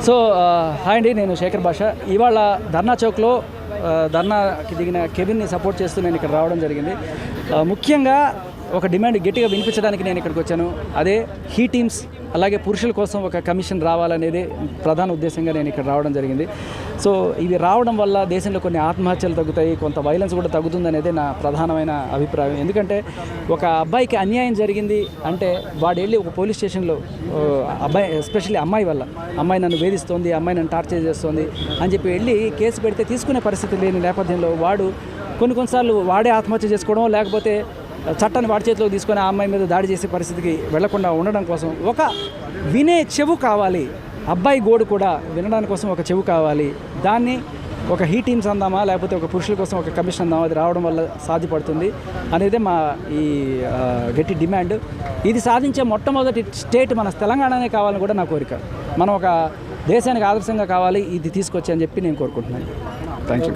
So hi అండి, నేను శేఖర్ భాష. ఇవాళ ధర్నా చౌక్లో ధర్నాకి దిగిన కెవిన్ని సపోర్ట్ చేస్తూ నేను ఇక్కడ రావడం జరిగింది. ముఖ్యంగా ఒక డిమాండ్ గట్టిగా వినిపించడానికి నేను ఇక్కడికి వచ్చాను. అదే హీ టీమ్స్ అలాగే పురుషుల కోసం ఒక కమిషన్ రావాలనేది ప్రధాన ఉద్దేశంగా నేను ఇక్కడ రావడం జరిగింది. సో ఇవి రావడం వల్ల దేశంలో కొన్ని ఆత్మహత్యలు తగ్గుతాయి, కొంత వైలెన్స్ కూడా తగ్గుతుందనేది నా ప్రధానమైన అభిప్రాయం. ఎందుకంటే ఒక అబ్బాయికి అన్యాయం జరిగింది అంటే వాడు వెళ్ళి ఒక పోలీస్ స్టేషన్లో అబ్బాయి, ఎస్పెషల్లీ అమ్మాయి వల్ల, అమ్మాయి నన్ను వేధిస్తోంది, అమ్మాయి నన్ను టార్చర్ చేస్తోంది అని చెప్పి వెళ్ళి కేసు పెడితే తీసుకునే పరిస్థితి లేని నేపథ్యంలో వాడు కొన్నిసార్లు వాడే ఆత్మహత్య చేసుకోవడం, లేకపోతే చట్టాన్ని వాడి చేతిలో తీసుకొని ఆ అమ్మాయి మీద దాడి చేసే పరిస్థితికి వెళ్లకుండా ఉండడం కోసం ఒక వినే చెవు కావాలి. అబ్బాయి గోడు కూడా వినడానికి కోసం ఒక చెవు కావాలి. దాన్ని ఒక హీ టీమ్స్ అందామా, లేకపోతే ఒక పురుషుల కోసం ఒక కమిషన్ అందామా, అది రావడం వల్ల సాధ్యపడుతుంది అనేది మా ఈ గట్టి డిమాండ్. ఇది సాధించే మొట్టమొదటి స్టేట్ మన తెలంగాణనే కావాలని కూడా నా కోరిక. మనం ఒక దేశానికి ఆదర్శంగా కావాలి, ఇది తీసుకొచ్చి అని చెప్పి నేను కోరుకుంటున్నాను. Thank you.